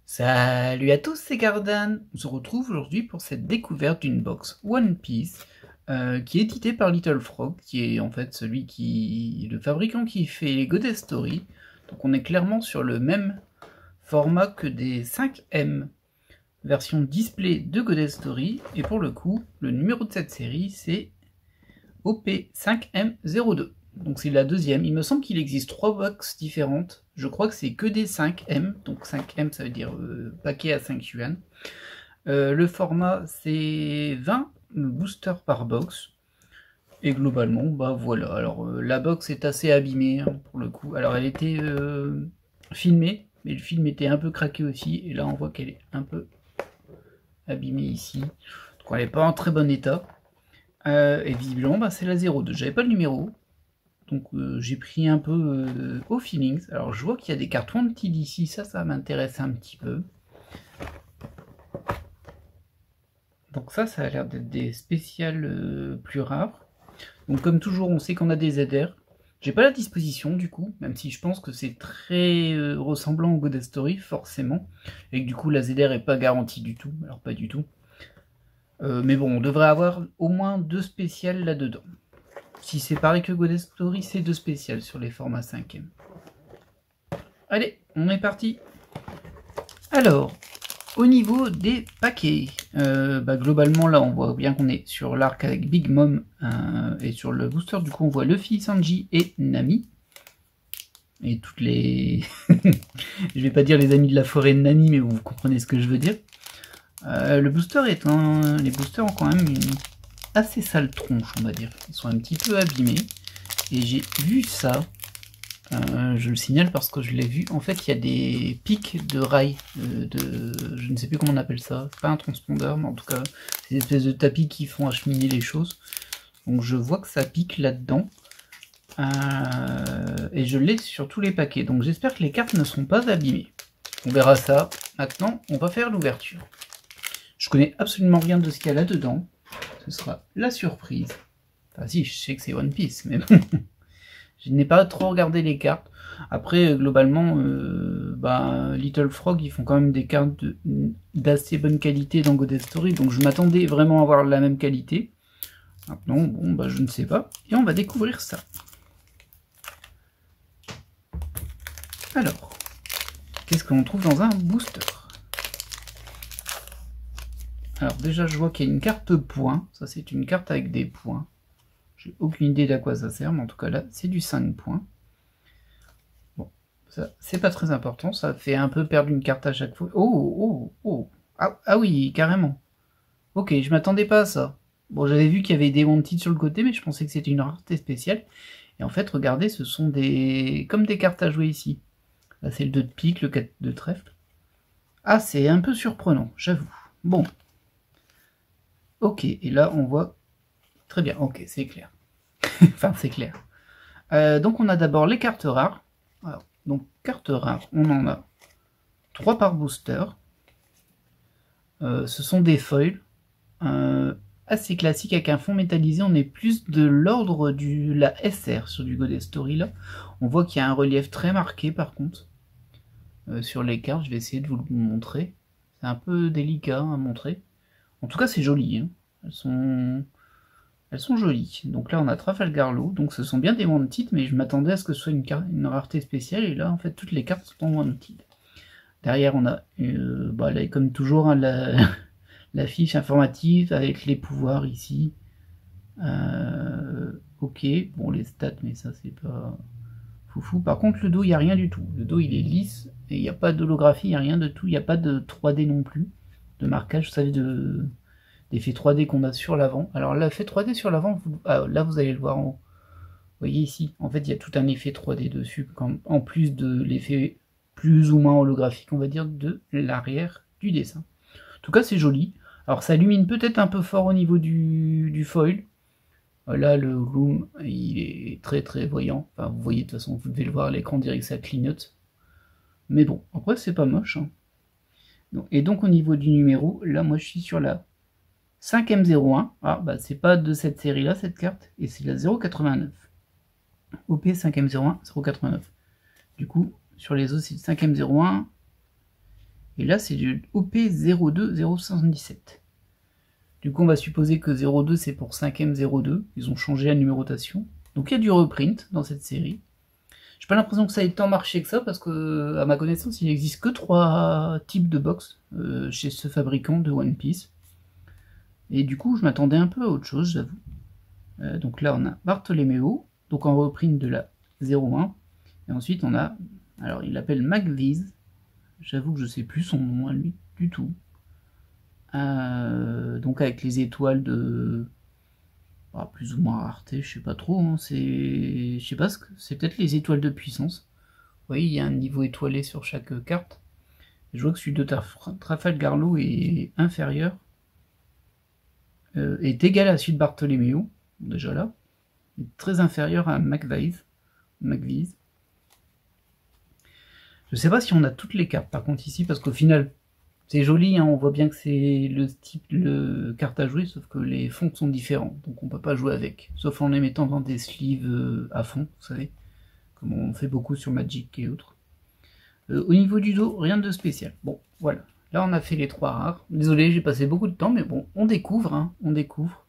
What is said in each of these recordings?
Salut à tous, c'est Gardan. On se retrouve aujourd'hui pour cette découverte d'une box One Piece qui est éditée par Little Frog, qui est en fait le fabricant qui fait les Goddess Story. Donc on est clairement sur le même format que des 5M, version display de Goddess Story. Et pour le coup, le numéro de cette série c'est OP5M02. Donc c'est la deuxième. Il me semble qu'il existe 3 box différentes. Je crois que c'est que des 5M. Donc 5M ça veut dire paquet à 5 yuan. Le format c'est 20 boosters par box. Et globalement, bah voilà. Alors la box est assez abîmée hein, pour le coup. Alors elle était filmée, mais le film était un peu craqué aussi. Et là on voit qu'elle est un peu abîmée ici. Donc elle n'est pas en très bon état. Et visiblement bah, c'est la 02. J'avais pas le numéro. Donc j'ai pris un peu au feelings. Alors je vois qu'il y a des cartes Wanted ici, ça m'intéresse un petit peu. Donc ça a l'air d'être des spéciales plus rares. Donc comme toujours, on sait qu'on a des ZR. J'ai pas la disposition du coup, même si je pense que c'est très ressemblant au Goddess Story, forcément. Et que du coup la ZR est pas garantie du tout, alors pas du tout. Mais bon, on devrait avoir au moins 2 spéciales là-dedans. Si c'est pareil que Goddess Story, c'est 2 spéciales sur les formats 5e. Allez, on est parti. Alors, au niveau des paquets, globalement là on voit bien qu'on est sur l'arc avec Big Mom et sur le booster du coup on voit Luffy, Sanji et Nami. Et toutes les... je vais pas dire les amis de la forêt de Nami, mais vous comprenez ce que je veux dire. Le booster les boosters ont quand même une assez sale tronche, on va dire. Ils sont un petit peu abîmés. Et j'ai vu ça. Je le signale parce que je l'ai vu. En fait, il y a des pics de rails. Je ne sais plus comment on appelle ça. C'est pas un transpondeur, mais en tout cas, c'est des espèces de tapis qui font acheminer les choses. Donc je vois que ça pique là-dedans. Et je l'ai sur tous les paquets. Donc j'espère que les cartes ne seront pas abîmées. On verra ça. Maintenant, on va faire l'ouverture. Je connais absolument rien de ce qu'il y a là-dedans. Ce sera la surprise. Enfin si, je sais que c'est One Piece, mais bon. Je n'ai pas trop regardé les cartes. Après, globalement, Little Frog, ils font quand même des cartes d'assez bonne qualité dans Goddess Story. Donc je m'attendais vraiment à avoir la même qualité. Maintenant, bon, bah je ne sais pas. Et on va découvrir ça. Alors, qu'est-ce qu'on trouve dans un booster? Alors déjà, je vois qu'il y a une carte point. Ça, c'est une carte avec des points. J'ai aucune idée d'à quoi ça sert, mais en tout cas là, c'est du 5 points. Bon, ça, c'est pas très important. Ça fait un peu perdre une carte à chaque fois. Oh. Ah oui, carrément. Ok, je m'attendais pas à ça. Bon, j'avais vu qu'il y avait des Wanted sur le côté, mais je pensais que c'était une rareté spéciale. Et en fait, regardez, ce sont comme des cartes à jouer ici. Là, c'est le 2 de pique, le 4 de trèfle. Ah, c'est un peu surprenant, j'avoue. Bon. Ok, et là, on voit... Très bien, ok, c'est clair. Enfin, c'est clair. Donc, on a d'abord les cartes rares. Alors, donc, cartes rares, on en a 3 par booster. Ce sont des foils. Assez classique avec un fond métallisé. On est plus de l'ordre de la SR sur du Goddess Story là. On voit qu'il y a un relief très marqué par contre sur les cartes. Je vais essayer de vous le montrer. C'est un peu délicat à montrer. En tout cas c'est joli. Hein. Elles sont jolies. Donc là on a Trafalgar Law. Donc ce sont bien des Wanted, mais je m'attendais à ce que ce soit une rareté spéciale. Et là en fait toutes les cartes sont en Wanted. Derrière on a là, comme toujours hein, la fiche informative avec les pouvoirs ici. Ok, bon les stats, mais ça c'est pas foufou. Par contre le dos, il n'y a rien du tout. Le dos il est lisse, et il n'y a pas d'holographie, il n'y a rien de tout. Il n'y a pas de 3D non plus, de marquage, vous savez, d'effet 3D qu'on a sur l'avant. Alors l'effet 3D sur l'avant, là vous allez le voir vous voyez ici, en fait il y a tout un effet 3D dessus, en plus de l'effet plus ou moins holographique, on va dire, de l'arrière du dessin. En tout cas c'est joli. Alors ça illumine peut-être un peu fort au niveau du foil. Là le gloom il est très très voyant. Enfin vous voyez de toute façon, vous devez le voir à l'écran, on dirait que ça clignote. Mais bon, après c'est pas moche. Hein. Et donc au niveau du numéro, là moi je suis sur la 5M01. Ah bah c'est pas de cette série là cette carte, et c'est la 089. OP 5M01 089. Du coup sur les autres c'est le 5M01. Et là, c'est du OP02077. Du coup, on va supposer que 02, c'est pour 5ème 02. Ils ont changé la numérotation. Donc, il y a du reprint dans cette série. J'ai pas l'impression que ça ait tant marché que ça, parce que, à ma connaissance, il n'existe que 3 types de box chez ce fabricant de One Piece. Et du coup, je m'attendais un peu à autre chose, j'avoue. Donc là, on a Bartholoméo, donc en reprint de la 01. Et ensuite, on a, alors il l'appelle McViz. J'avoue que je sais plus son nom à lui, du tout. Donc avec les étoiles de... plus ou moins rareté, je sais pas trop. Hein, je sais pas, c'est peut-être les étoiles de puissance. Vous voyez, il y a un niveau étoilé sur chaque carte. Et je vois que celui de Trafalgar Law est inférieur. Est égal à celui de Bartholoméo, déjà là. Est très inférieur à McViz. Je sais pas si on a toutes les cartes par contre ici, parce qu'au final, c'est joli, hein, on voit bien que c'est le type de carte à jouer, sauf que les fonds sont différents, donc on peut pas jouer avec. Sauf en les mettant dans des sleeves à fond, vous savez, comme on fait beaucoup sur Magic et autres. Au niveau du dos, rien de spécial. Bon, voilà. Là, on a fait les 3 rares. Désolé, j'ai passé beaucoup de temps, mais bon, on découvre, hein, on découvre.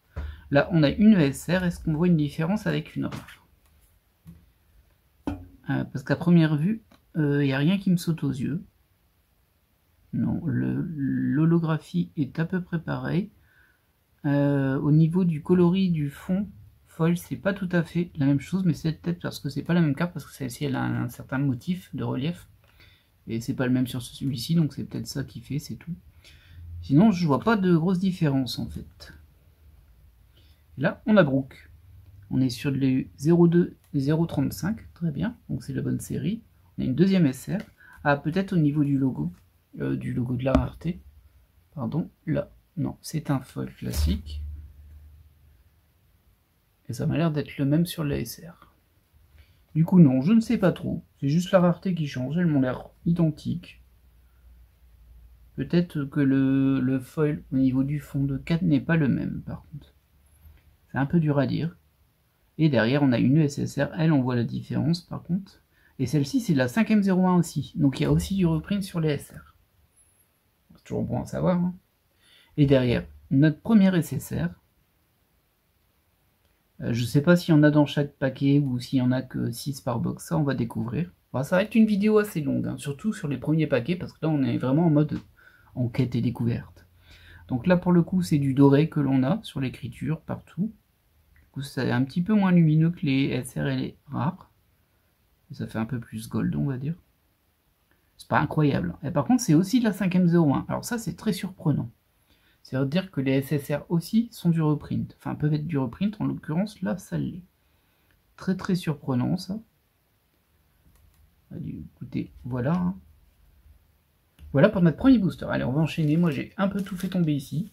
Là, on a une ESR. Est-ce qu'on voit une différence avec une rare? Parce qu'à première vue, il n'y a rien qui me saute aux yeux. Non, l'holographie est à peu près pareil. Au niveau du coloris du fond, foil, c'est pas tout à fait la même chose, mais c'est peut-être parce que c'est pas la même carte, parce que celle-ci, elle a un certain motif de relief. Et c'est pas le même sur celui-ci, donc c'est peut-être ça qui fait, c'est tout. Sinon, je vois pas de grosse différence en fait. Et là, on a Brook. On est sur les 02 et 035, très bien, donc c'est la bonne série. On a une deuxième SR. Ah, peut-être au niveau du logo de la rareté. Pardon, là, non, c'est un foil classique. Et ça m'a l'air d'être le même sur la SR. Du coup, non, je ne sais pas trop. C'est juste la rareté qui change, elles m'ont l'air identiques. Peut-être que le foil au niveau du fond de 4 n'est pas le même, par contre. C'est un peu dur à dire. Et derrière, on a une ESSR, elle, on voit la différence, par contre. Et celle-ci, c'est la 5ème 01 aussi. Donc il y a aussi du reprint sur les SR. C'est toujours bon à savoir. Hein. Et derrière, notre première SSR. Je sais pas s'il y en a dans chaque paquet ou s'il y en a que 6 par box, ça on va découvrir. Bon, ça va être une vidéo assez longue, hein, surtout sur les premiers paquets, parce que là on est vraiment en mode enquête et découverte. Donc là pour le coup c'est du doré que l'on a sur l'écriture partout. Du coup c'est un petit peu moins lumineux que les SR et les rares. Et ça fait un peu plus gold on va dire. C'est pas incroyable. Et par contre c'est aussi de la 5ème 01. Alors ça c'est très surprenant. C'est-à-dire que les SSR aussi sont du reprint. Enfin, peuvent être du reprint, en l'occurrence, là, ça l'est. Très très surprenant, ça. Écoutez, voilà. Hein. Voilà pour notre premier booster. Allez, on va enchaîner. Moi, j'ai un peu tout fait tomber ici.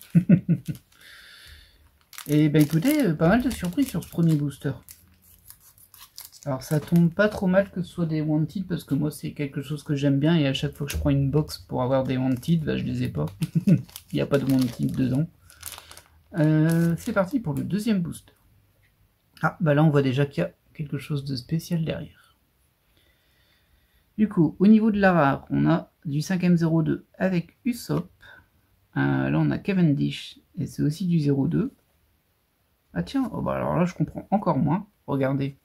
Et ben écoutez, pas mal de surprises sur ce premier booster. Alors, ça tombe pas trop mal que ce soit des Wanted, parce que moi, c'est quelque chose que j'aime bien. Et à chaque fois que je prends une box pour avoir des Wanted, bah, je les ai pas. Il n'y a pas de Wanted dedans. C'est parti pour le deuxième booster. Ah, bah là, on voit déjà qu'il y a quelque chose de spécial derrière. Du coup, au niveau de la rare, on a du 5ème 02 avec Usopp. Là, on a Cavendish, et c'est aussi du 02. Ah tiens, oh bah alors là, je comprends encore moins. Regardez.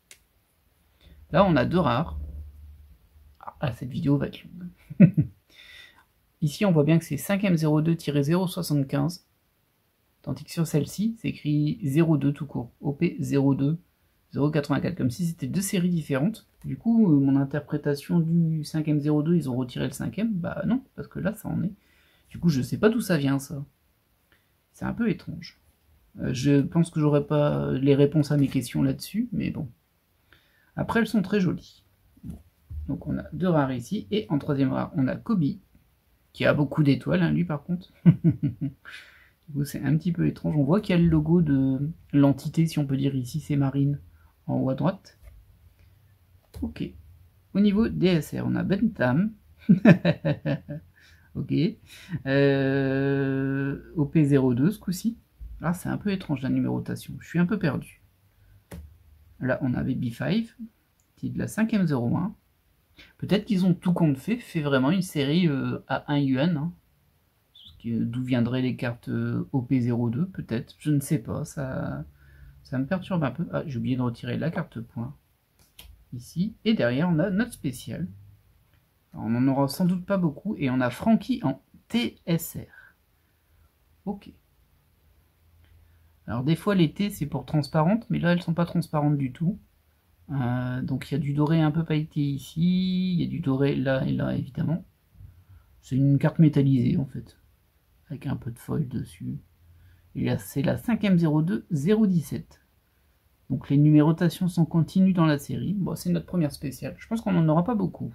Là, on a deux rares. Ah, cette vidéo va être longue. Ici, on voit bien que c'est 5ème 02-075. Tandis que sur celle-ci, c'est écrit 02 tout court. OP 02 084. Comme si c'était deux séries différentes. Du coup, mon interprétation du 5ème 02, ils ont retiré le 5ème. Bah non, parce que là, ça en est. Du coup, je sais pas d'où ça vient, ça. C'est un peu étrange. Je pense que j'aurai pas les réponses à mes questions là-dessus, mais bon. Après, elles sont très jolies. Bon. Donc, on a deux rares ici. Et en troisième rare, on a Kobe, qui a beaucoup d'étoiles, hein, lui, par contre. Du coup, c'est un petit peu étrange. On voit qu'il y a le logo de l'entité, si on peut dire ici, c'est Marine, en haut à droite. Ok. Au niveau DSR, on a Bentham. Ok. OP02 ce coup-ci. Ah, c'est un peu étrange la numérotation. Je suis un peu perdu. Là, on a Baby5, qui est de la 5ème 01. Peut-être qu'ils ont tout compte fait vraiment une série à 1 yuan, hein. D'où viendraient les cartes OP02, peut-être, je ne sais pas, ça me perturbe un peu. Ah, j'ai oublié de retirer la carte point, ici, et derrière on a notre spécial. Alors, on n'en aura sans doute pas beaucoup, et on a Frankie en TSR. Ok. Alors des fois les T c'est pour transparente, mais là elles sont pas transparentes du tout. Donc il y a du doré un peu pailleté ici, il y a du doré là et là évidemment. C'est une carte métallisée en fait, avec un peu de foil dessus. Et là c'est la 5ème 02 017. Donc les numérotations sont continues dans la série. Bon, c'est notre première spéciale. Je pense qu'on n'en aura pas beaucoup.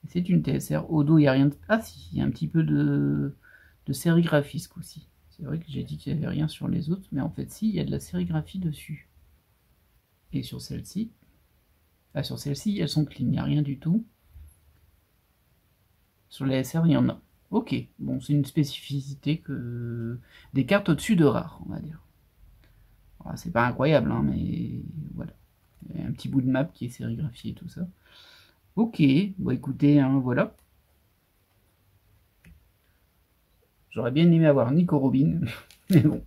C'est une TSR. Au dos, il n'y a rien de... Ah si, il y a un petit peu de sérigraphie ce coup-ci. C'est vrai que j'ai dit qu'il n'y avait rien sur les autres, mais en fait si, il y a de la sérigraphie dessus. Et sur celle-ci... Ah, sur celle-ci, elles sont clean, il n'y a rien du tout. Sur les SR, il y en a. Ok, bon, c'est une spécificité que... des cartes au-dessus de rares, on va dire. C'est pas incroyable, hein, mais voilà. Il y a un petit bout de map qui est sérigraphié et tout ça. Ok, bon écoutez, hein, voilà. J'aurais bien aimé avoir Nico Robin, mais bon.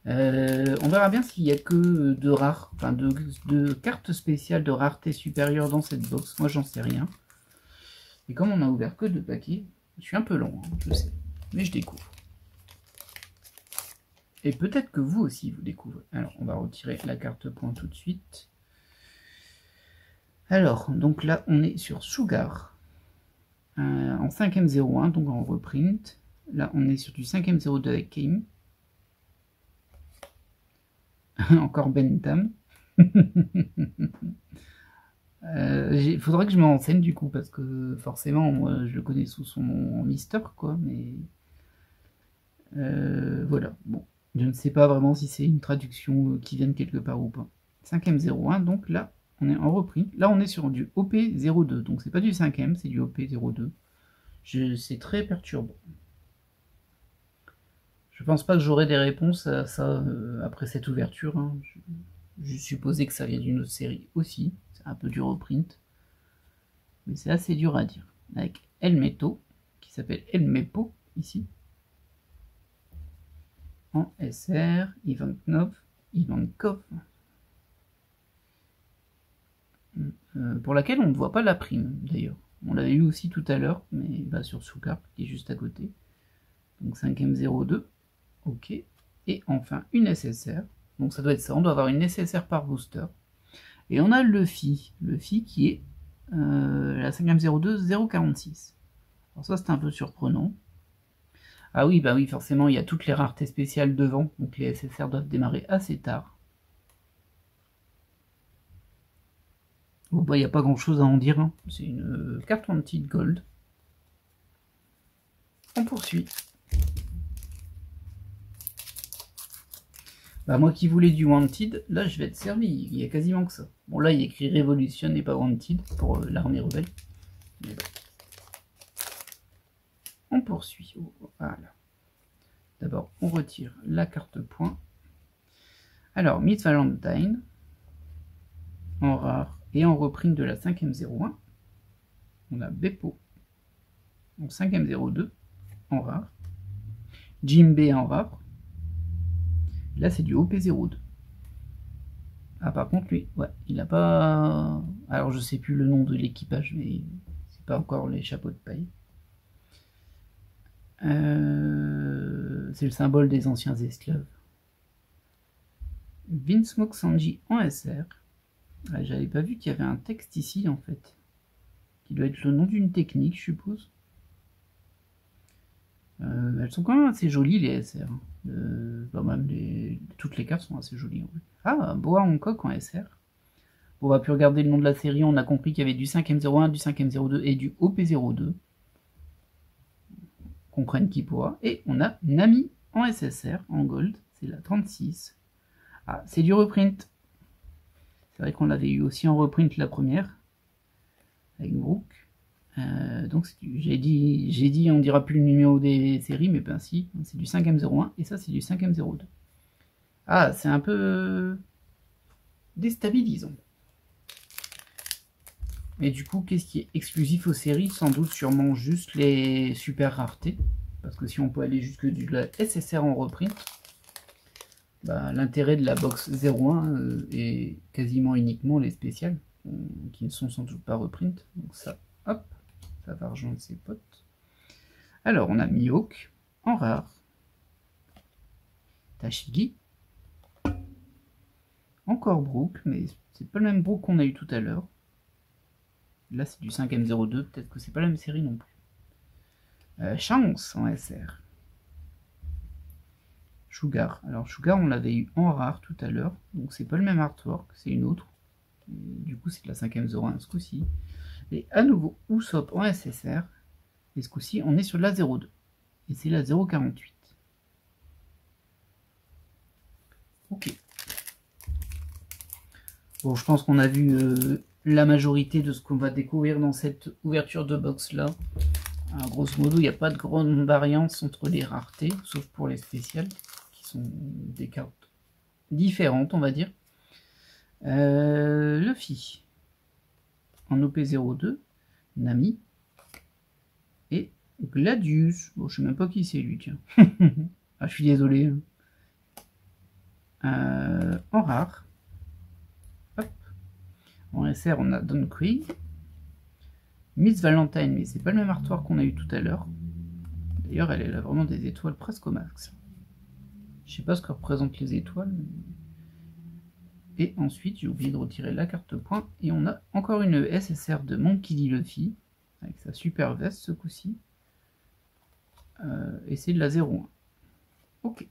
On verra bien s'il n'y a que de rares, enfin de cartes spéciales de rareté supérieure dans cette box. Moi, j'en sais rien. Et comme on a ouvert que 2 paquets, je suis un peu long, hein, je sais, mais je découvre. Et peut-être que vous aussi, vous découvrez. Alors, on va retirer la carte point tout de suite. Alors, donc là, on est sur Sugar, en 5ème 01, donc en reprint. Là, on est sur du 5ème 02 avec Kame. Encore Bentham. Il faudrait que je me renseigne du coup, parce que forcément, moi, je le connais sous son nom en Mister, quoi, mais... voilà, bon. Je ne sais pas vraiment si c'est une traduction qui vient de quelque part ou pas. 5ème 01, donc là, on est en reprint. Là, on est sur du OP02, donc c'est pas du 5ème, c'est du OP02. C'est très perturbant. Je pense pas que j'aurai des réponses à ça après cette ouverture. Hein. Je supposais que ça vient d'une autre série aussi. C'est un peu du reprint. Mais c'est assez dur à dire. Avec Elmeto, qui s'appelle Elmepo, ici. En SR, Ivankov. Pour laquelle on ne voit pas la prime, d'ailleurs. On l'avait eu aussi tout à l'heure, mais bah, sur Sugar, qui est juste à côté. Donc 5ème 02. Ok. Et enfin, une SSR. Donc ça doit être ça, on doit avoir une SSR par booster. Et on a Luffy qui est la 5ème 02 046. Alors ça c'est un peu surprenant. Ah oui, bah oui, forcément il y a toutes les raretés spéciales devant, donc les SSR doivent démarrer assez tard. Bon bah il n'y a pas grand chose à en dire, hein. C'est une carte Wanted Gold. On poursuit. Bah moi qui voulais du Wanted, là je vais être servi, il y a quasiment que ça. Bon là il est écrit Revolution et pas Wanted pour l'armée rebelle. Mais bon. On poursuit. Voilà. D'abord on retire la carte point. Alors Miss Valentine, en rare et en reprint de la 5ème 01. On a Beppo en 5ème 02 en rare. Jimbe en rare. Là c'est du OP02. Ah par contre lui, ouais, il n'a pas... Alors je sais plus le nom de l'équipage, mais c'est pas encore les chapeaux de paille. C'est le symbole des anciens esclaves. Vinsmoke Sanji en SR. Ah, j'avais pas vu qu'il y avait un texte ici en fait. Qui doit être le nom d'une technique, je suppose. Elles sont quand même assez jolies les SR. Bah, même toutes les cartes sont assez jolies. En vrai. Ah, Boa Hancock en SR. On va plus regarder le nom de la série, on a compris qu'il y avait du 5ème 01, du 5ème 02 et du OP02. Comprenne qui pourra. Et on a Nami en SSR, en gold, c'est la 36. Ah, c'est du reprint. C'est vrai qu'on l'avait eu aussi en reprint la première, avec Brooke. Donc j'ai dit on dira plus le numéro des séries, mais ben si, c'est du 5ème 01 et ça c'est du 5ème 02. Ah, c'est un peu déstabilisant. Et du coup, qu'est-ce qui est exclusif aux séries? Sans doute sûrement juste les super raretés. Parce que si on peut aller jusque du SSR en reprint, bah, l'intérêt de la box 01 est quasiment uniquement les spéciales, qui ne sont sans doute pas reprint. Donc ça, hop, ça va rejoindre ses potes. Alors, on a Mihawk en rare. Tashigi. Encore Brook, mais c'est pas le même Brook qu'on a eu tout à l'heure. Là, c'est du 5M02, peut-être que c'est pas la même série non plus. Chance en SR. Sugar. Alors, Sugar, on l'avait eu en rare tout à l'heure, donc c'est pas le même artwork, c'est une autre. Et du coup, c'est de la 5M01 ce coup-ci. Et à nouveau, Usopp en SSR. Et ce coup-ci, on est sur la 02. Et c'est la 048. Ok. Bon, je pense qu'on a vu la majorité de ce qu'on va découvrir dans cette ouverture de box là. Alors, grosso modo, il n'y a pas de grande variance entre les raretés, sauf pour les spéciales, qui sont des cartes différentes, on va dire. Luffy en OP02, Nami et Gladius. Bon, je sais même pas qui c'est lui, tiens. Ah, je suis désolé. En rare. Hop. En SR, on a Don Krieg. Miss Valentine, mais c'est pas le même artwork qu'on a eu tout à l'heure. D'ailleurs, elle a vraiment des étoiles presque au max. Je sais pas ce que représentent les étoiles. Mais... Et ensuite, j'ai oublié de retirer la carte point. Et on a encore une SSR de Monkey D. Luffy. Avec sa super veste ce coup-ci. Et c'est de la 01. Ok.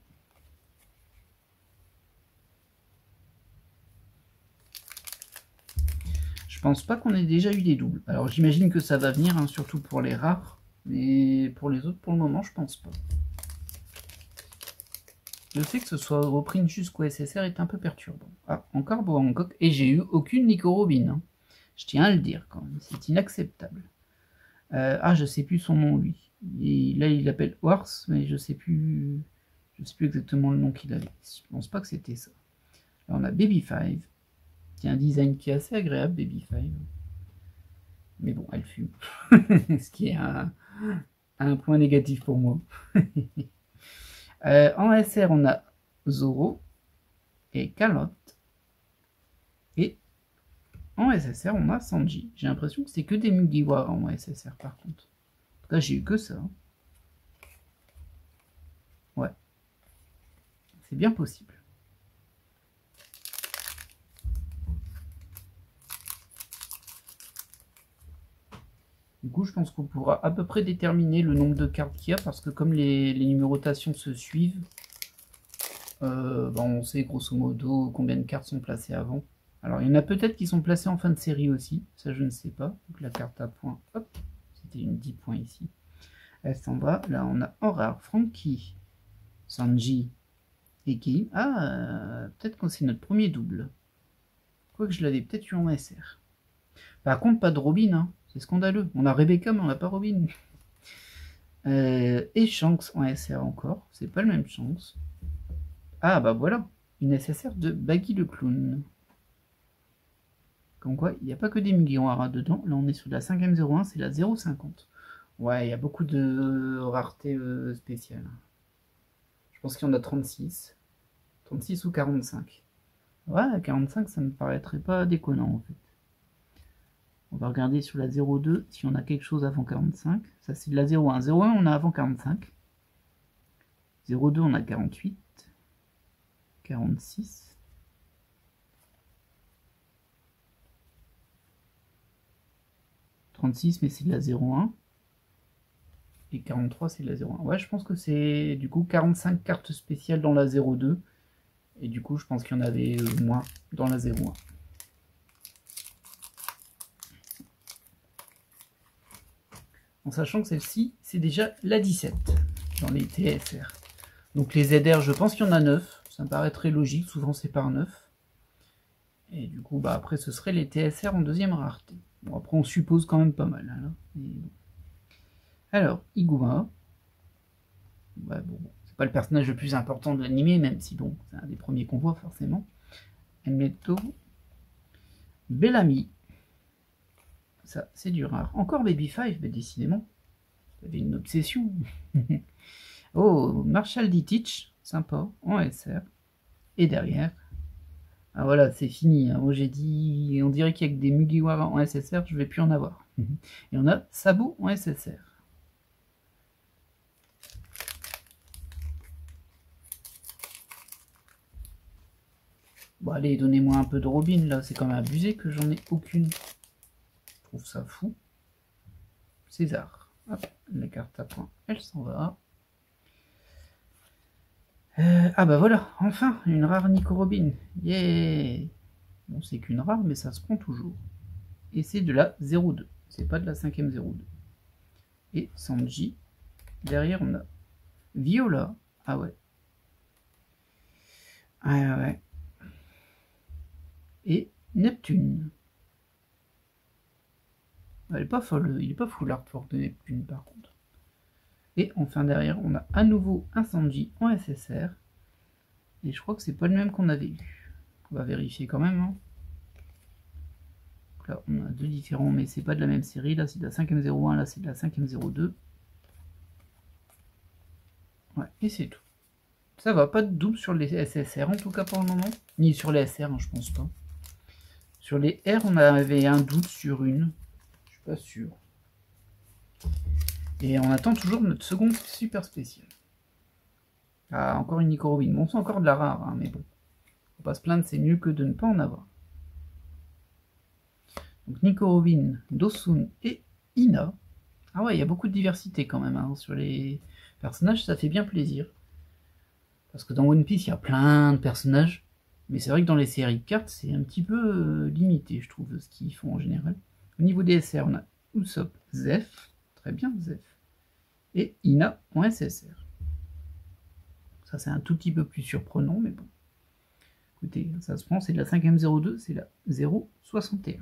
Je pense pas qu'on ait déjà eu des doubles. Alors j'imagine que ça va venir, hein, surtout pour les rares. Mais pour les autres, pour le moment, je pense pas. Le fait que ce soit reprint jusqu'au SSR est un peu perturbant. Ah, encore Boa Hancock. Et j'ai eu aucune Nico Robin. Hein. Je tiens à le dire quand même. C'est inacceptable. Ah, je sais plus son nom, lui. Et là, il l'appelle Wars, mais je sais plus exactement le nom qu'il avait. Je pense pas que c'était ça. Là, on a Baby 5. Qui a un design qui est assez agréable, Baby 5. Mais bon, elle fume. Ce qui est un point négatif pour moi. En SR, on a Zoro et Calotte. Et en SSR, on a Sanji. J'ai l'impression que c'est que des Mugiwara en SSR par contre. En tout cas, j'ai eu que ça. Ouais. C'est bien possible. Du coup, je pense qu'on pourra à peu près déterminer le nombre de cartes qu'il y a, parce que comme les numérotations se suivent, on sait grosso modo combien de cartes sont placées avant. Alors, il y en a peut-être qui sont placées en fin de série aussi, ça je ne sais pas. Donc la carte à points, hop, c'était une 10 points ici. Elle s'en va. Là, on a en rare Frankie, Sanji et Kim. Ah, peut-être que c'est notre premier double. Quoique je l'avais peut-être eu en SR. Par contre, pas de Robin, hein. C'est scandaleux. On a Rebecca, mais on n'a pas Robin. Et Shanks en SR encore. C'est pas le même Shanks. Ah, bah voilà. Une SSR de Baggy le Clown. Comme quoi, il n'y a pas que des Mugiwara dedans. Là, on est sur la 5M01, c'est la 0,50. Ouais, il y a beaucoup de raretés spéciales. Je pense qu'il y en a 36. 36 ou 45. Ouais, 45, ça me paraîtrait pas déconnant en fait. On va regarder sur la 02 si on a quelque chose avant 45. Ça, c'est de la 01. 01, on a avant 45. 02, on a 48. 46. Mais c'est de la 01. Et 43, c'est de la 01. Ouais, je pense que c'est du coup 45 cartes spéciales dans la 02. Et du coup, je pense qu'il y en avait moins dans la 01. En sachant que celle-ci, c'est déjà la 17 dans les TSR. Donc les ZR, je pense qu'il y en a 9. Ça me paraît très logique, souvent c'est par 9. Et du coup, bah après, ce serait les TSR en deuxième rareté. Bon, après, on suppose quand même pas mal. Hein, bon. Alors, Iguma. Ouais, bon, c'est pas le personnage le plus important de l'anime, même si bon, c'est un des premiers qu'on voit forcément. Enmeto. Bellamy. ça c'est du rare. Encore Baby 5, mais décidément, j'avais une obsession. Oh, Marshall D-Teach, sympa, en SR. Et derrière, ah voilà, c'est fini. Hein. Moi j'ai dit, on dirait qu'il y a que des Mugiwara en SSR, je vais plus en avoir. Et on a Sabo en SSR. Bon allez, donnez-moi un peu de Robin là, c'est quand même abusé que j'en ai aucune. Je trouve ça fou. César. Hop, la carte à points, elle s'en va. Ah bah voilà, enfin, une rare Nico Robin. Yeah. Bon, c'est qu'une rare, mais ça se prend toujours. Et c'est de la 0-2. C'est pas de la 5ème 0-2. Et Sanji. Derrière, on a Viola. Ah ouais. Ah ouais. Et Neptune. Elle est pas folle, il est pas fou l'artwork de Neptune par contre. Et enfin derrière, on a à nouveau un Sanji en SSR. Et je crois que c'est pas le même qu'on avait eu. On va vérifier quand même. Hein. Donc là, on a deux différents, mais c'est pas de la même série. Là, c'est de la 5ème 01, là, c'est de la 5ème 02. Ouais, et c'est tout. Ça va, pas de double sur les SSR en tout cas pour le moment. Ni sur les SR, hein, je pense pas. Sur les R, on avait un doute sur une. Je suis pas sûr. Et on attend toujours notre seconde super spéciale. Ah, encore une Nico Robin. Bon, c'est encore de la rare, hein, mais bon. Faut pas se plaindre, c'est mieux que de ne pas en avoir. Donc Nico Robin, Dosun et Ina. Ah ouais, il y a beaucoup de diversité quand même hein, sur les personnages, ça fait bien plaisir. Parce que dans One Piece, il y a plein de personnages. Mais c'est vrai que dans les séries de cartes, c'est un petit peu limité, je trouve, ce qu'ils font en général. Au niveau des SR, on a Usopp, Zeph. Très bien, Zeph. Et Ina en SSR. Ça, c'est un tout petit peu plus surprenant, mais bon. Écoutez, ça se prend, c'est de la 5ème 02, c'est la 0,61.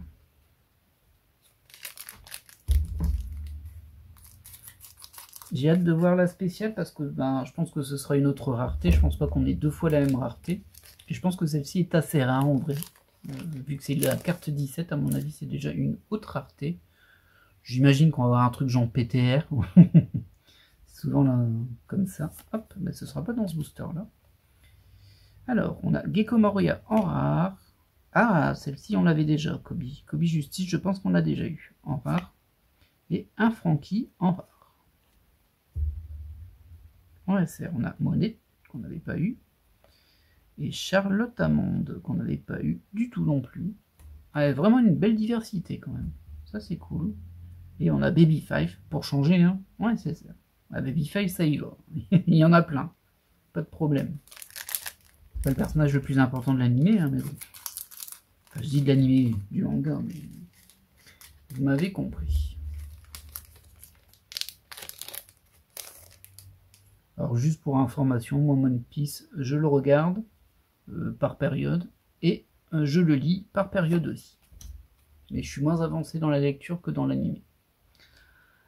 J'ai hâte de voir la spéciale parce que ben, je pense que ce sera une autre rareté. Je pense pas qu'on ait deux fois la même rareté. Et je pense que celle-ci est assez rare en vrai. Vu que c'est la carte 17, à mon avis, c'est déjà une autre rareté. J'imagine qu'on va avoir un truc genre PTR. Souvent là, comme ça. Hop, mais ce sera pas dans ce booster là. Alors, on a Gecko Moria en rare. Ah, celle-ci on l'avait déjà, Kobe. Kobe Justice, je pense qu'on l'a déjà eu en rare. Et un Frankie en rare. En SR, on a Monet, qu'on n'avait pas eu. Et Charlotte Amande, qu'on n'avait pas eu du tout non plus. Ah, vraiment une belle diversité quand même. Ça c'est cool. Et on a Baby 5, pour changer, hein. Ouais, c'est ça. Ah, Baby 5, ça y va. Il y en a plein. Pas de problème. C'est pas le personnage le plus important de l'animé, hein, mais bon. Enfin, je dis de l'animé, du manga, mais... Vous m'avez compris. Alors juste pour information, moi One Piece, je le regarde par période et je le lis par période aussi. Mais je suis moins avancé dans la lecture que dans l'anime.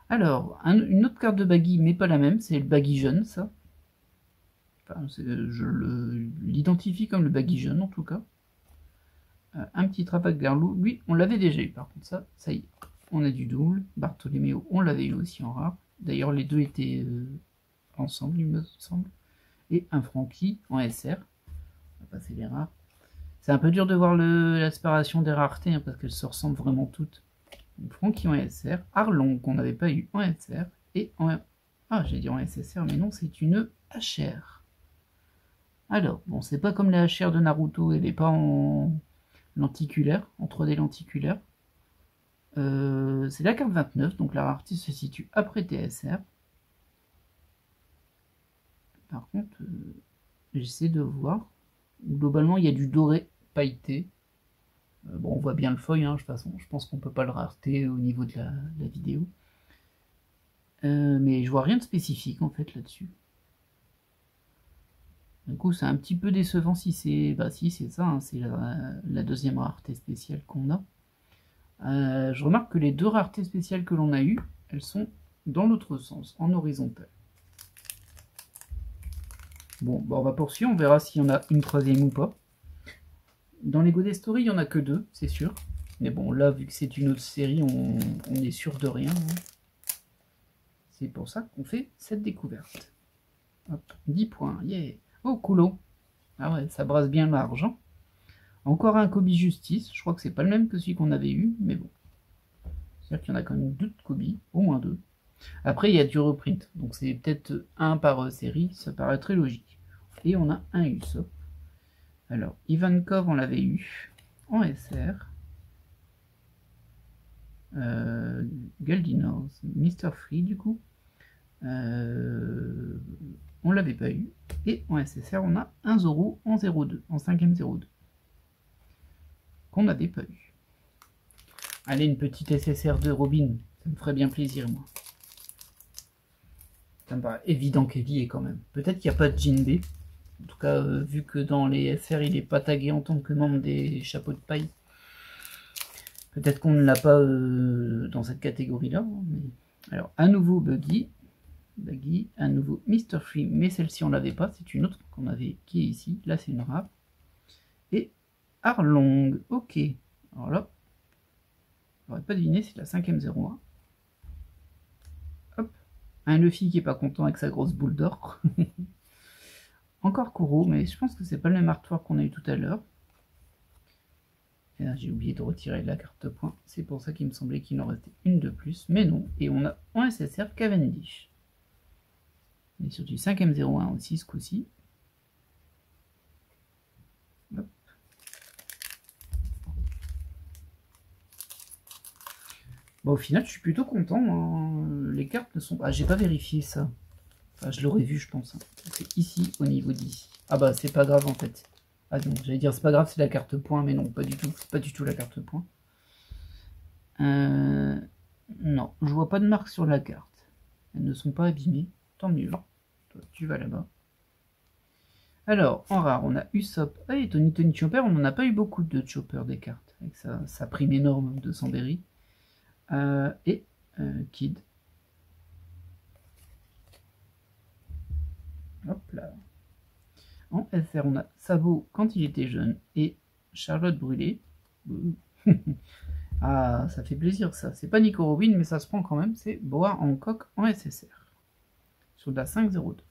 Alors, une autre carte de Baggy, mais pas la même, c'est le Baggy jaune, ça. Enfin, je l'identifie comme le Baggy jaune en tout cas. Un petit Trapak Garlou, lui on l'avait déjà eu par contre, ça y est. On a du double, Bartolomeo on l'avait eu aussi en rare. D'ailleurs les deux étaient... ensemble, il me semble, et un Frankie en SR. On va passer les rares. C'est un peu dur de voir l'aspiration des raretés hein, parce qu'elles se ressemblent vraiment toutes. Donc, Frankie en SR, Arlong qu'on n'avait pas eu en SR, et en... Ah, j'ai dit en SSR, mais non, c'est une HR. Alors, bon, c'est pas comme la HR de Naruto, elle n'est pas en lenticulaire, en 3D lenticulaire. C'est la carte 29, donc la rareté se situe après TSR. Par contre, j'essaie de voir. Globalement, il y a du doré pailleté. Bon, on voit bien le foil, hein, de toute façon. Je pense qu'on peut pas le rareter au niveau de la vidéo. Mais je vois rien de spécifique, en fait, là-dessus. Du coup, c'est un petit peu décevant si c'est... Bah si, c'est ça, hein, c'est la deuxième rareté spéciale qu'on a. Je remarque que les deux raretés spéciales que l'on a eues, elles sont dans l'autre sens, en horizontal. Bon, bah on va poursuivre, on verra s'il y en a une troisième ou pas. Dans les Godet Story, il n'y en a que deux, c'est sûr. Mais bon, là, vu que c'est une autre série, on est sûr de rien. Hein. C'est pour ça qu'on fait cette découverte. Hop, 10 points, yeah. Oh, coolo. Ah ouais, ça brasse bien l'argent. Encore un Kobe Justice. Je crois que c'est pas le même que celui qu'on avait eu, mais bon. C'est-à-dire qu'il y en a quand même 2 de Kobe, au moins 2. Après, il y a du reprint, donc c'est peut-être un par série, ça paraît très logique. Et on a un Usopp. Alors, Ivankov, on l'avait eu en SR. Galdino, Mr. Free, du coup. On l'avait pas eu. Et en SSR, on a un Zoro en 02, en 5ème 02. Qu'on n'avait pas eu. Allez, une petite SSR de Robin, ça me ferait bien plaisir, moi. Ça me paraît évident qu'il y est quand même. Peut-être qu'il n'y a pas de Jinbe. En tout cas, vu que dans les SR, il n'est pas tagué en tant que membre des chapeaux de paille. Peut-être qu'on ne l'a pas dans cette catégorie-là. Mais... Alors, à nouveau Buggy. Buggy, à nouveau Mr. Free, mais celle-ci on l'avait pas, c'est une autre qu'on avait qui est ici. Là, c'est une rare. Et Arlong, ok. Alors là, j'aurais pas deviné, c'est la 5ème 01. Hop, un Luffy qui est pas content avec sa grosse boule d'or. Encore Kuro, mais je pense que c'est pas le même artwork qu'on a eu tout à l'heure. Et là, j'ai oublié de retirer la carte point. C'est pour ça qu'il me semblait qu'il en restait une de plus. Mais non. Et on a en SSR Cavendish. On est sur du 5ème 01 aussi ce coup-ci. Bon, au final, je suis plutôt content. Hein. Les cartes ne sont pas... Ah, j'ai pas vérifié ça. Enfin, je l'aurais vu, je pense. Hein. C'est ici, au niveau d'ici. Ah bah, c'est pas grave, en fait. Ah non, j'allais dire c'est pas grave, c'est la carte point, mais non, pas du tout. C'est pas du tout la carte point. Non, je vois pas de marque sur la carte. Elles ne sont pas abîmées. Tant mieux. Toi, tu vas là-bas. Alors, en rare, on a Usopp. Ah, et Tony Chopper, on n'en a pas eu beaucoup de Chopper des cartes. Avec sa prime énorme de 100 berry. Et Kid. Hop là. En FR, on a Sabo quand il était jeune et Charlotte Brûlée. Ah, ça fait plaisir ça. C'est pas Nico Robin, mais ça se prend quand même. C'est Boa Hancock en SSR. Sur la 502.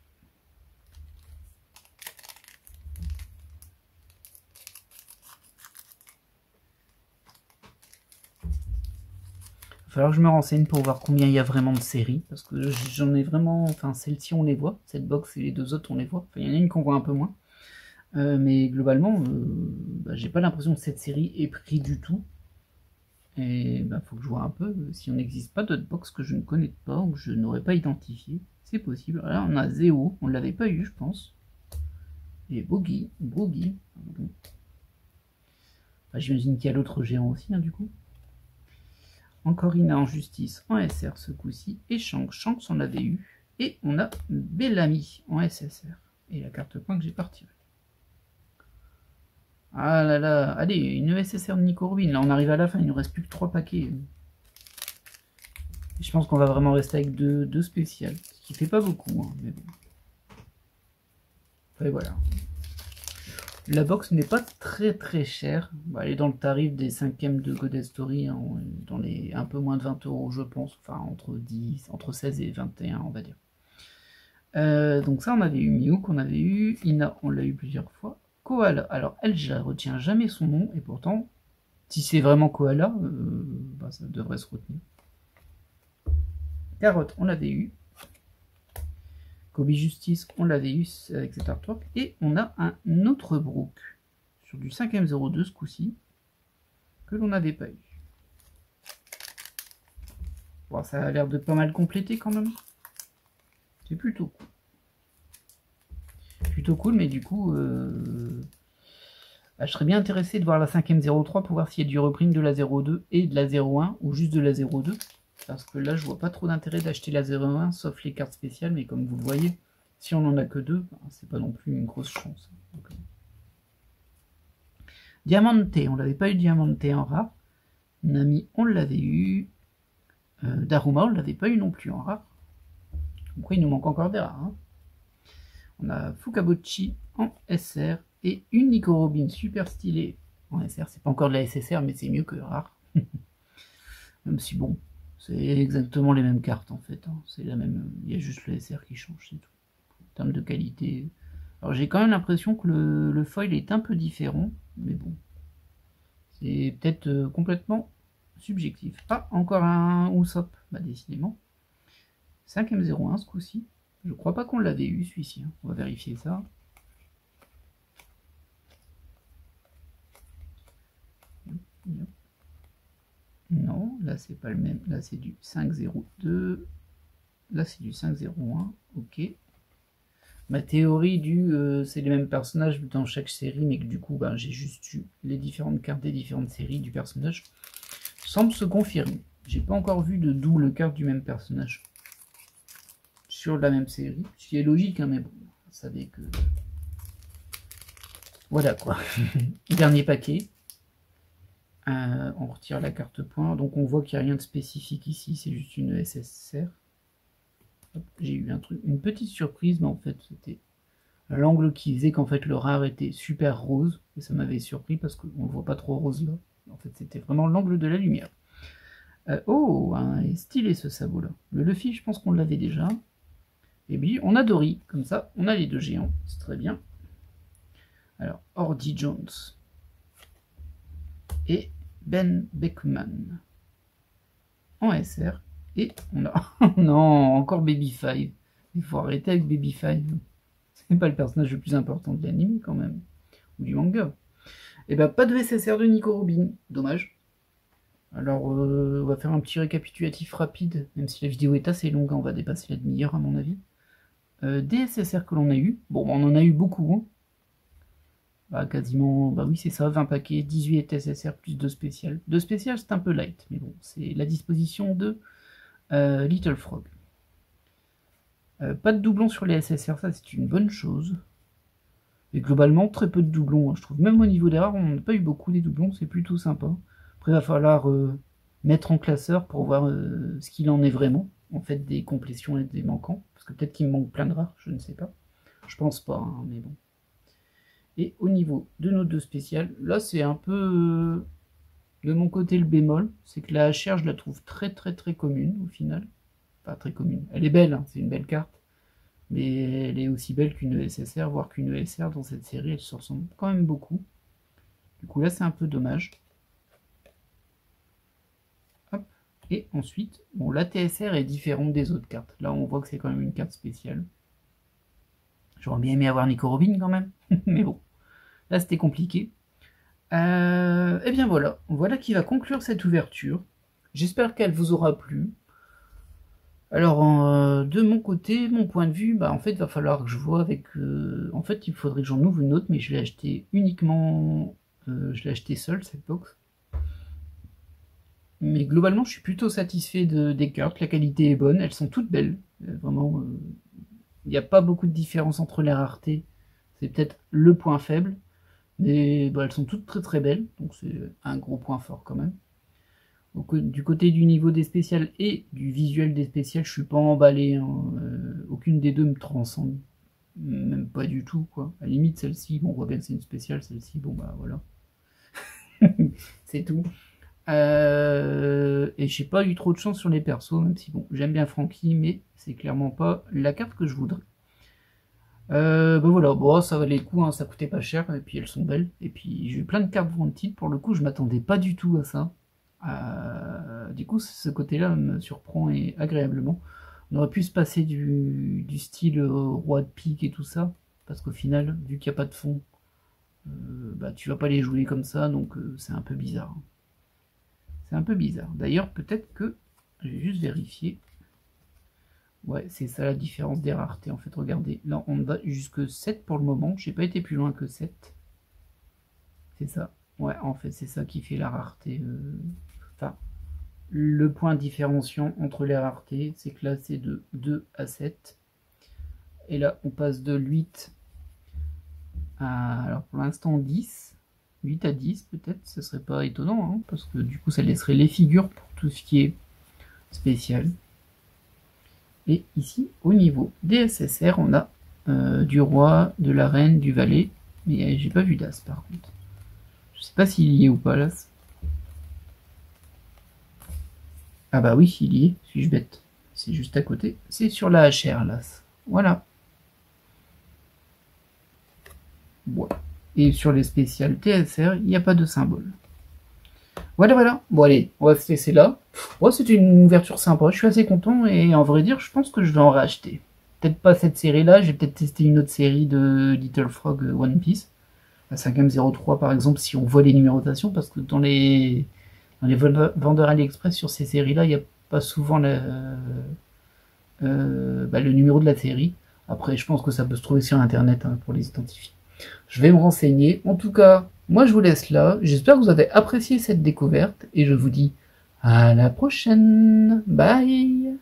Il va falloir que je me renseigne pour voir combien il y a vraiment de séries. Parce que j'en ai vraiment... Enfin, celle-ci, on les voit. Cette box et les deux autres, on les voit. Enfin, il y en a une qu'on voit un peu moins. Mais globalement, j'ai pas l'impression que cette série est prise du tout. Et faut que je vois un peu si on n'existe pas d'autres box que je ne connais pas ou que je n'aurais pas identifié. C'est possible. Là, on a Zéo. On ne l'avait pas eu, je pense. Et Boogie. J'imagine qu'il y a l'autre géant aussi, hein, du coup. Encore Ina en justice en SR ce coup-ci. Et Shanks, on l'avait eu. Et on a Bellamy en SSR. Et la carte point que j'ai pas retirée. Ah là là. Allez, une SSR de Nico Robin. Là, on arrive à la fin. Il nous reste plus que 3 paquets. Et je pense qu'on va vraiment rester avec deux spéciales. Ce qui fait pas beaucoup. Hein, mais bon. Et voilà. La box n'est pas très très chère. Elle est dans le tarif des 5e de Goddess Story, hein, dans les un peu moins de 20 €, je pense. Enfin, entre 16 et 21, on va dire. Donc ça, on avait eu Miu, qu'on avait eu. Ina, on l'a eu plusieurs fois. Koala, alors elle, je la retiens jamais son nom. Et pourtant, si c'est vraiment Koala, ça devrait se retenir. Carotte, on l'avait eu. Kobe Justice, on l'avait eu avec cet artwork. Et on a un autre Brook sur du 5ème 02 ce coup-ci que l'on n'avait pas eu. Bon, ça a l'air de pas mal compléter quand même. C'est plutôt cool. Plutôt cool, mais du coup, je serais bien intéressé de voir la 5ème 03 pour voir s'il y a du reprint de la 02 et de la 01 ou juste de la 02. Parce que là, je vois pas trop d'intérêt d'acheter la 01, sauf les cartes spéciales. Mais comme vous le voyez, si on en a que 2, c'est pas non plus une grosse chance. Donc, Diamante, on l'avait pas eu Diamante en rare. Nami, on l'avait eu. Daruma, on l'avait pas eu non plus en rare. Donc il nous manque encore des rares. Hein. On a Fukabochi en SR et une Nico Robin super stylée en SR. C'est pas encore de la SSR, mais c'est mieux que rare. Même si bon, c'est exactement les mêmes cartes en fait. Hein. C'est la même. Il y a juste le SR qui change, c'est tout. En termes de qualité. Alors j'ai quand même l'impression que le foil est un peu différent, mais bon. C'est peut-être complètement subjectif. Ah, encore un Usopp, bah décidément. 5M01 ce coup-ci. Je crois pas qu'on l'avait eu celui-ci. Hein. On va vérifier ça. Non, là c'est pas le même. Là c'est du 502. Là c'est du 501. Ok. Ma théorie c'est les mêmes personnages dans chaque série, mais que du coup j'ai juste eu les différentes cartes des différentes séries du personnage, semble se confirmer. J'ai pas encore vu de double carte du même personnage sur la même série, ce qui est logique, hein, mais bon, vous savez que... Voilà quoi. Dernier paquet. On retire la carte point, donc on voit qu'il n'y a rien de spécifique ici, c'est juste une SSR. J'ai eu une petite surprise, mais en fait c'était l'angle qui faisait qu'en fait le rare était super rose, et ça m'avait surpris parce qu'on ne le voit pas trop rose là. En fait c'était vraiment l'angle de la lumière. Oh, stylé ce sabot là. Le Luffy, je pense qu'on l'avait déjà. Et puis on a Dory, comme ça on a les deux géants, c'est très bien. Alors, Ordy Jones et Ben Beckman en SR. Et on a... non, encore Baby 5. Il faut arrêter avec Baby 5. C'est pas le personnage le plus important de l'anime quand même. Ou du manga. Et bah pas de SSR de Nico Robin. Dommage. Alors on va faire un petit récapitulatif rapide. Même si la vidéo est assez longue, on va dépasser la demi-heure à mon avis. Des SSR que l'on a eu. Bon, on en a eu beaucoup. Hein. Bah, quasiment, bah oui c'est ça, 20 paquets, 18 SSR plus 2 spéciales. 2 spéciales c'est un peu light, mais bon, c'est la disposition de Little Frog. Pas de doublons sur les SSR, ça c'est une bonne chose. Et globalement, très peu de doublons, hein, je trouve. Même au niveau des rares, on n'a pas eu beaucoup des doublons, c'est plutôt sympa. Après, il va falloir mettre en classeur pour voir ce qu'il en est vraiment, en fait, des complétions et des manquants. Parce que peut-être qu'il me manque plein de rares, je ne sais pas. Je pense pas, hein, mais bon. Et au niveau de nos deux spéciales, là c'est un peu de mon côté le bémol, c'est que la HR je la trouve très commune au final. Pas très commune, elle est belle, hein, c'est une belle carte, mais elle est aussi belle qu'une SSR, voire qu'une ESR dans cette série, elle se ressemble quand même beaucoup. Du coup là c'est un peu dommage. Hop. Et ensuite, bon la TSR est différente des autres cartes. Là on voit que c'est quand même une carte spéciale. J'aurais bien aimé avoir Nico Robin quand même, mais bon, là c'était compliqué. Et bien voilà qui va conclure cette ouverture. J'espère qu'elle vous aura plu. Alors de mon côté, mon point de vue, en fait il va falloir que je vois avec... en fait il faudrait que j'en ouvre une autre, mais je l'ai acheté uniquement... je l'ai acheté seul cette box. Mais globalement je suis plutôt satisfait des cartes, la qualité est bonne, elles sont toutes belles. Vraiment, il n'y a pas beaucoup de différence entre les raretés. C'est peut-être le point faible. Mais elles sont toutes très belles, donc c'est un gros point fort quand même. Donc, du côté du niveau des spéciales et du visuel des spéciales, je suis pas emballé. Hein. Aucune des deux me transcende. Même pas du tout, quoi. À la limite, celle-ci, bon, on voit bien que c'est une spéciale, celle-ci, bon, bah voilà. C'est tout. Et j'ai pas eu trop de chance sur les persos, même si, bon, j'aime bien Franky, mais c'est clairement pas la carte que je voudrais. Voilà, bon, ça valait le coup, hein, ça coûtait pas cher, et puis elles sont belles. Et puis j'ai eu plein de cartes wanted, pour le coup je m'attendais pas du tout à ça. Du coup ce côté-là me surprend et agréablement. On aurait pu se passer du style roi de pique et tout ça, parce qu'au final, vu qu'il n'y a pas de fond, tu vas pas les jouer comme ça, donc c'est un peu bizarre. C'est un peu bizarre. D'ailleurs, peut-être que, je vais juste vérifier. Ouais, c'est ça la différence des raretés en fait. Regardez, là on va jusque 7 pour le moment. J'ai pas été plus loin que 7. C'est ça. Ouais, en fait, c'est ça qui fait la rareté. Enfin, le point différenciant entre les raretés, c'est que là c'est de 2 à 7. Et là on passe de 8 à, alors pour l'instant 10. 8 à 10 peut-être, ce serait pas étonnant, hein, parce que du coup ça laisserait les figures pour tout ce qui est spécial. Et ici, au niveau des SSR, on a du roi, de la reine, du valet. Mais j'ai pas vu d'as par contre. Je sais pas s'il y est ou pas l'as. Ah bah oui, il y est, suis-je bête. C'est juste à côté, c'est sur la HR là. Voilà. Voilà. Et sur les spéciales TSR, il n'y a pas de symbole. Voilà, voilà. Bon allez, on va se laisser là. Ouais, c'était une ouverture sympa, je suis assez content et en vrai dire, je pense que je vais en racheter. Peut-être pas cette série-là, je vais peut-être tester une autre série de Little Frog One Piece. La 5ème 03 par exemple, si on voit les numérotations, parce que dans les vendeurs AliExpress sur ces séries-là, il n'y a pas souvent le numéro de la série. Après, je pense que ça peut se trouver sur Internet hein, pour les identifier. Je vais me renseigner. En tout cas, moi je vous laisse là. J'espère que vous avez apprécié cette découverte et je vous dis à la prochaine. Bye.